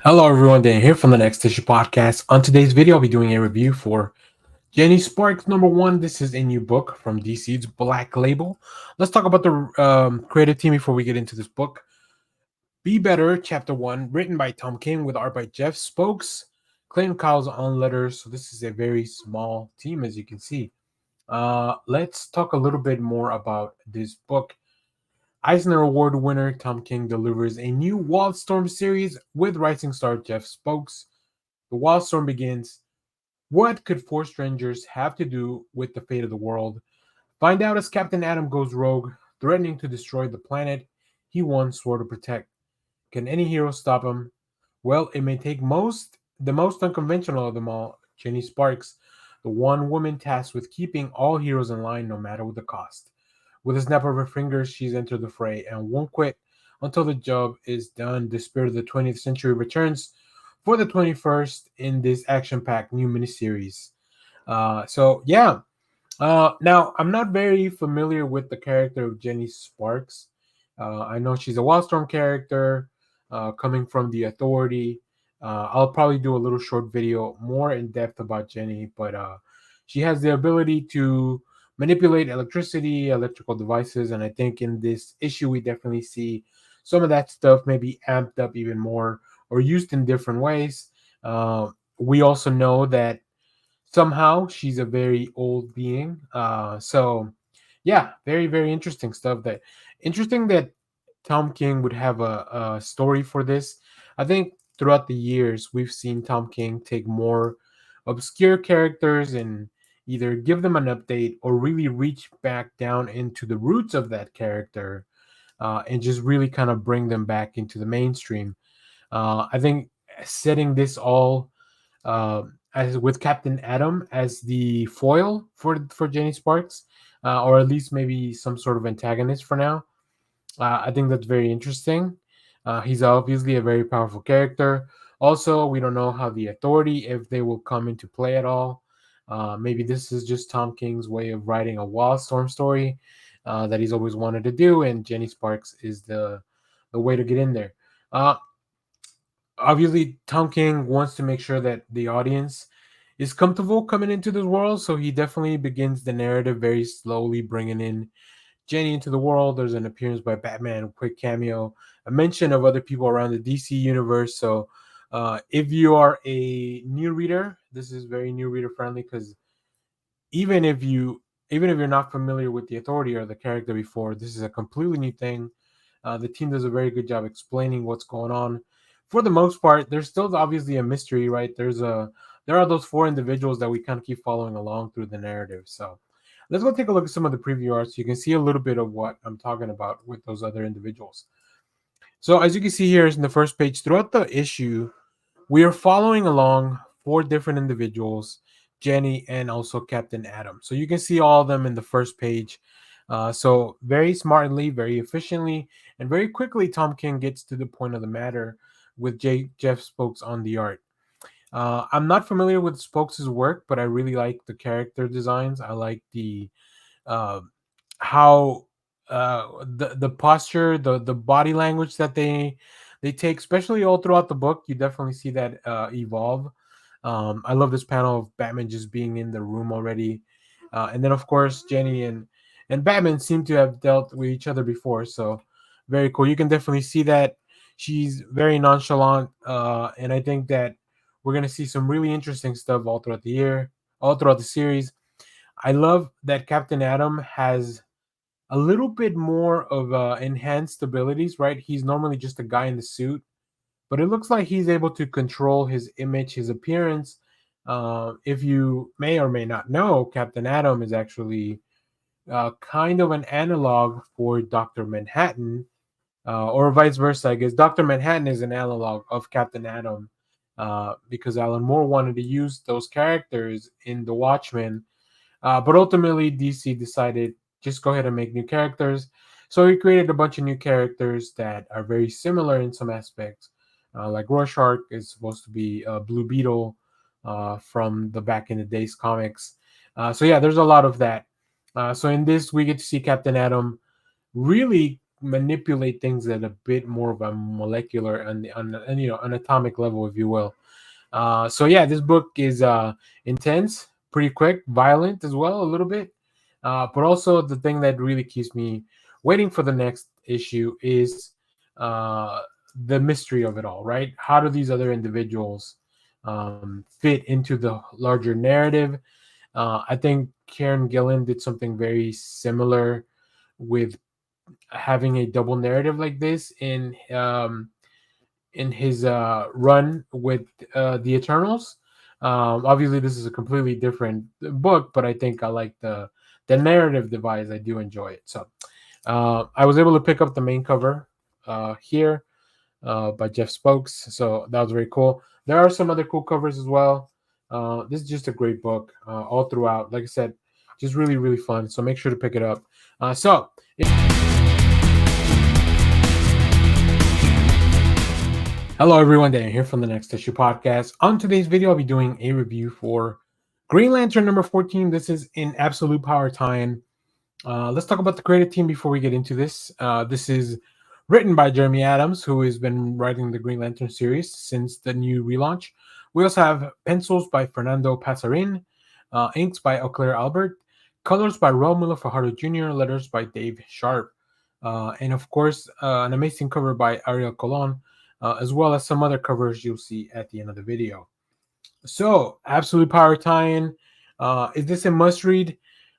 Hello everyone, Dan here from the Next Issue Podcast. On today's video, I'll be doing a review for Jenny Sparks #1. This is a new book from DC's Black Label. Let's talk about the creative team before we get into this book. Be Better, Chapter 1, written by Tom King with art by Jeff Spokes, Clayton Cowles on letters. So this is a very small team, as you can see. Let's talk a little bit more about this book. Eisner Award winner Tom King delivers a new Wildstorm series with rising star Jeff Spokes. The Wildstorm begins. What could four strangers have to do with the fate of the world? Find out as Captain Atom goes rogue, threatening to destroy the planet he once swore to protect. Can any hero stop him? Well, it may take the most unconventional of them all, Jenny Sparks, the one woman tasked with keeping all heroes in line no matter what the cost. With a snap of her fingers, she's entered the fray and won't quit until the job is done. The spirit of the 20th century returns for the 21st in this action-packed new miniseries. Now, I'm not very familiar with the character of Jenny Sparks. I know she's a Wildstorm character coming from the Authority. I'll probably do a little short video more in depth about Jenny, but she has the ability to manipulate electricity, electrical devices, and I think in this issue we definitely see some of that stuff maybe amped up even more or used in different ways. We also know that somehow she's a very old being. Yeah, very very interesting stuff. That interesting that Tom King would have a story for this. I think throughout the years we've seen Tom King take more obscure characters and either give them an update or really reach back down into the roots of that character and just really kind of bring them back into the mainstream. I think setting this all as with Captain Atom as the foil for Jenny Sparks, or at least maybe some sort of antagonist for now. I think that's very interesting. He's obviously a very powerful character. Also, we don't know how the Authority, if they will come into play at all. Maybe this is just Tom King's way of writing a Wildstorm story that he's always wanted to do, and Jenny Sparks is the way to get in there. Uh, Obviously Tom King wants to make sure that the audience is comfortable coming into this world, so he definitely begins the narrative very slowly, bringing in Jenny into the world. There's an appearance by Batman, a quick cameo, a mention of other people around the DC universe. So, if you are a new reader, this is very new reader friendly because even if you even if you're not familiar with the Authority or the character before, this is a completely new thing. The team does a very good job explaining what's going on. For the most part, there's still obviously a mystery, right? There are those four individuals that we kind of keep following along through the narrative. So let's go take a look at some of the preview art so you can see a little bit of what I'm talking about with those other individuals. So as you can see here in the first page, throughout the issue, we are following along four different individuals, Jenny and also Captain Atom. So you can see all of them in the first page. So very smartly, very efficiently, and very quickly, Tom King gets to the point of the matter with Jeff Spokes on the art. I'm not familiar with Spokes' work, but I really like the character designs. I like the uh, how the posture, the body language that they take, especially all throughout the book. You definitely see that evolve. I love this panel of Batman just being in the room already, and then of course Jenny and Batman seem to have dealt with each other before, so very cool. You can definitely see that she's very nonchalant, and I think that we're gonna see some really interesting stuff all throughout the year, all throughout the series. I love that Captain Atom has a little bit more of enhanced abilities, right? He's normally just a guy in the suit, but it looks like he's able to control his image, his appearance. If you may or may not know, Captain Atom is actually kind of an analog for Dr. Manhattan, or vice versa, I guess. Dr. Manhattan is an analog of Captain Atom because Alan Moore wanted to use those characters in The Watchmen, but ultimately, DC decided just go ahead and make new characters. So he created a bunch of new characters that are very similar in some aspects. Like Rorschach is supposed to be Blue Beetle from the back in the days comics. So yeah, there's a lot of that. So in this, we get to see Captain Atom really. manipulate things at a bit more of a molecular and an atomic level, if you will. So yeah, this book is intense, pretty quick, violent as well, a little bit. But also the thing that really keeps me waiting for the next issue is uh, the mystery of it all, right? How do these other individuals fit into the larger narrative? I think Karen Gillan did something very similar with having a double narrative like this in his run with the Eternals. Obviously, this is a completely different book, but I think I like the narrative device. I do enjoy it. So I was able to pick up the main cover here by Jeff Spokes, so that was very cool. There are some other cool covers as well. This is just a great book all throughout. Like I said, just really really fun. So make sure to pick it up. So. Hello, everyone. Dan here from the Next Issue Podcast. On today's video, I'll be doing a review for Green Lantern number 14. This is in Absolute Power tie-in. Let's talk about the creative team before we get into this. This is written by Jeremy Adams, who has been writing the Green Lantern series since the new relaunch. We also have pencils by Fernando Passarin, inks by Auclair Albert, colors by Romulo Fajardo Jr., letters by Dave Sharp, and of course, an amazing cover by Ariel Colon, as well as some other covers you'll see at the end of the video. So, Absolute Power tie-in. Is this a must-read?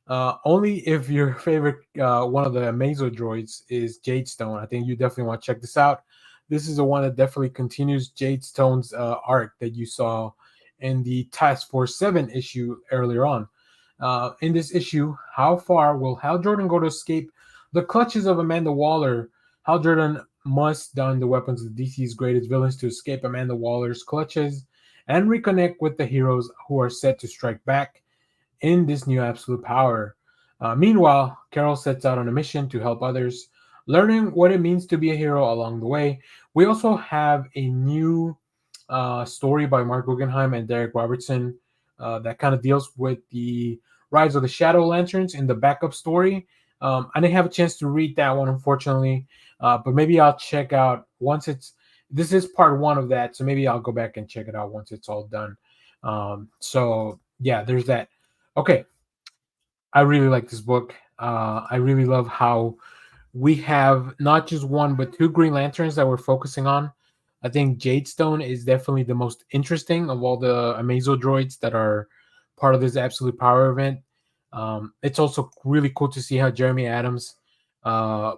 Only if your favorite one of the Amazo droids is Jade Stone. I think you definitely want to check this out. This is the one that definitely continues Jade Stone's arc that you saw in the Task Force 7 issue earlier on. In this issue, how far will Hal Jordan go to escape the clutches of Amanda Waller? Hal Jordan must don the weapons of DC's greatest villains to escape Amanda Waller's clutches and reconnect with the heroes who are set to strike back in this new Absolute Power. Meanwhile, Carol sets out on a mission to help others, learning what it means to be a hero along the way. We also have a new story by Mark Guggenheim and Derek Robertson that kind of deals with the rise of the Shadow Lanterns in the backup story. I didn't have a chance to read that one, unfortunately, but maybe I'll check out once it's. This is part one of that, so maybe I'll go back and check it out once it's all done. So yeah, there's that. Okay, I really like this book. I really love how we have not just one but two Green Lanterns that we're focusing on. I think Jade Stone is definitely the most interesting of all the Amazo droids that are part of this Absolute Power event. It's also really cool to see how Jeremy Adams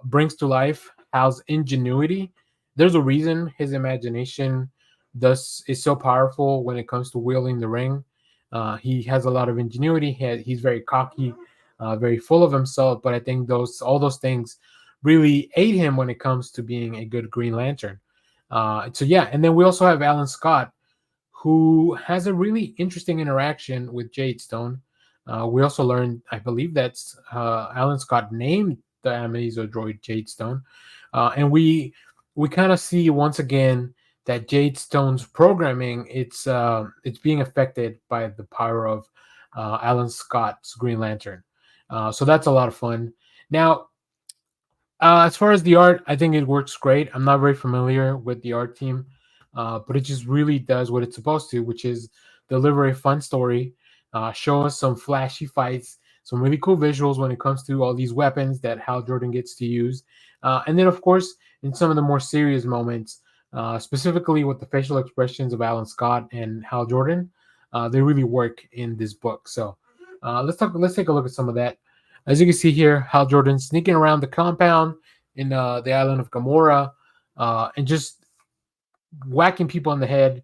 brings to life Hal's ingenuity. There's a reason his imagination thus is so powerful when it comes to wielding the ring. He has a lot of ingenuity. He's very cocky, very full of himself. But I think all those things really aid him when it comes to being a good Green Lantern. So yeah, and then we also have Alan Scott, who has a really interesting interaction with Jade Stone. We also learned, I believe that's Alan Scott named the Amazo droid Jade Stone, and we kind of see once again that Jade Stone's programming it's being affected by the power of Alan Scott's Green Lantern. So that's a lot of fun. Now, as far as the art, I think it works great. I'm not very familiar with the art team, but it just really does what it's supposed to, which is deliver a fun story, show us some flashy fights, some really cool visuals when it comes to all these weapons that Hal Jordan gets to use. And then, of course, in some of the more serious moments, specifically with the facial expressions of Alan Scott and Hal Jordan, they really work in this book. So let's take a look at some of that. As you can see here, Hal Jordan sneaking around the compound in the island of Gamora and just whacking people in the head,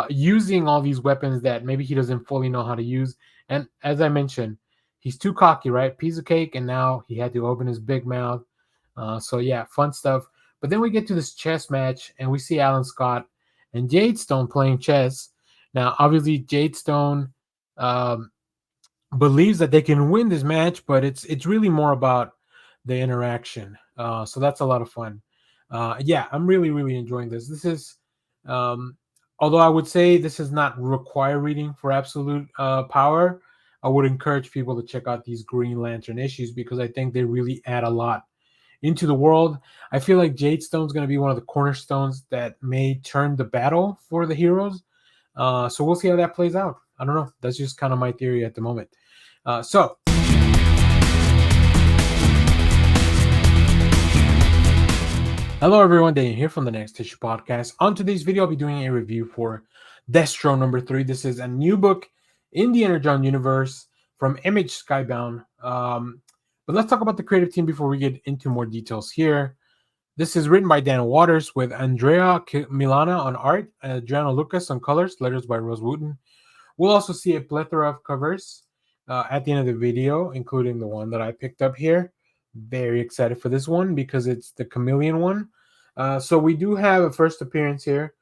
using all these weapons that maybe he doesn't fully know how to use. And as I mentioned, he's too cocky, right? Piece of cake, and now he had to open his big mouth. So yeah, fun stuff. But then we get to this chess match, and we see Alan Scott and Jade Stone playing chess. Now, obviously, Jade Stone um, believes that they can win this match, but it's really more about the interaction. So that's a lot of fun. Yeah, I'm really really enjoying this. This is, um, although I would say this is not required reading for Absolute Power. I would encourage people to check out these Green Lantern issues because I think they really add a lot into the world. I feel like Jade Stone's going to be one of the cornerstones that may turn the battle for the heroes. So we'll see how that plays out. I don't know. That's just kind of my theory at the moment. So hello everyone, Daniel here from the Next Issue Podcast. On today's video, I'll be doing a review for Destro number 3. This is a new book in the Energon universe from Image Skybound. But let's talk about the creative team before we get into more details here. This is written by Dan Waters with Andrea Milana on art, Adriano Lucas on colors, letters by Rose Wooten. We'll also see a plethora of covers at the end of the video, including the one that I picked up here. Very excited for this one because it's the Chameleon one. So we do have a first appearance here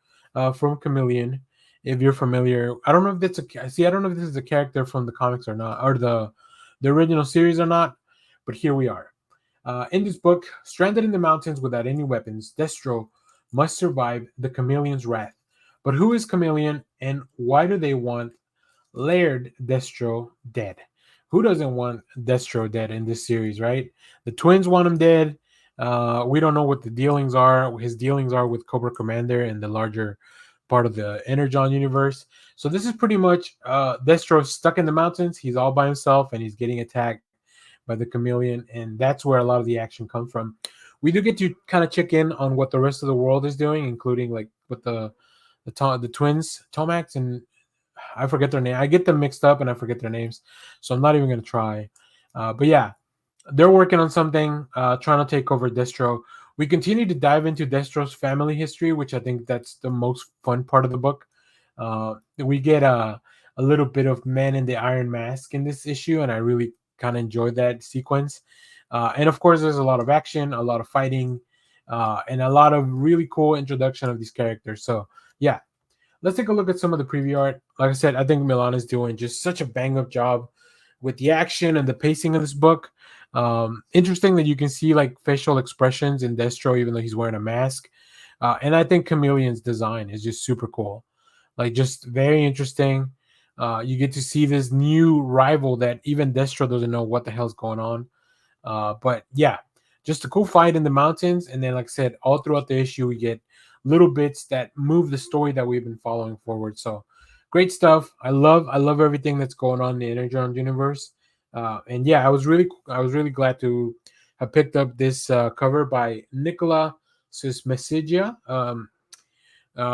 from Chameleon. If you're familiar, I don't know if that's I don't know if this is a character from the comics or not, or the original series or not, but here we are. In this book, stranded in the mountains without any weapons, Destro must survive the Chameleon's wrath. But who is Chameleon, and why do they want Laird Destro dead? Who doesn't want Destro dead in this series, right? The twins want him dead. We don't know what the dealings are. His dealings are with Cobra Commander and the larger part of the Energon universe. So this is pretty much Destro stuck in the mountains. He's all by himself, and he's getting attacked by the Chameleon, and that's where a lot of the action comes from. We do get to kind of check in on what the rest of the world is doing, including like with the twins, Tomax, and I forget their name. I get them mixed up and I forget their names, so I'm not even gonna try. But yeah, they're working on something, trying to take over Destro. We continue to dive into Destro's family history, which I think that's the most fun part of the book. We get a little bit of Man in the Iron Mask in this issue, and I really kind of enjoyed that sequence. And of course, there's a lot of action, a lot of fighting, and a lot of really cool introduction of these characters. So yeah, let's take a look at some of the preview art. Like I said, I think Milan is doing just such a bang up job with the action and the pacing of this book. Interesting that you can see like facial expressions in Destro, even though he's wearing a mask. And I think Chameleon's design is just super cool, like just very interesting. You get to see this new rival that even Destro doesn't know what the hell's going on. But yeah, just a cool fight in the mountains. And then, like I said, all throughout the issue, we get little bits that move the story that we've been following forward. So great stuff. I love everything that's going on in the Energon universe. And yeah, I was really glad to have picked up this cover by Nicola Susmesigia.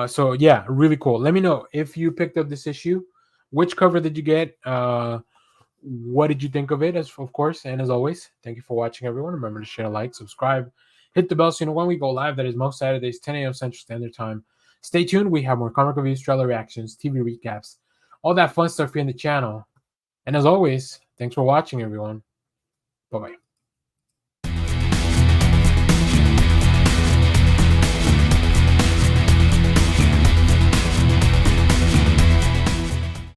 So yeah, really cool. Let me know if you picked up this issue. Which cover did you get? What did you think of it? As of course, and as always, thank you for watching, everyone. Remember to share, like, subscribe, hit the bell so you know when we go live. That is most Saturdays, 10 a.m. Central Standard Time. Stay tuned. We have more comic reviews, trailer reactions, TV recaps, all that fun stuff here in the channel. And as always, thanks for watching, everyone. Bye bye.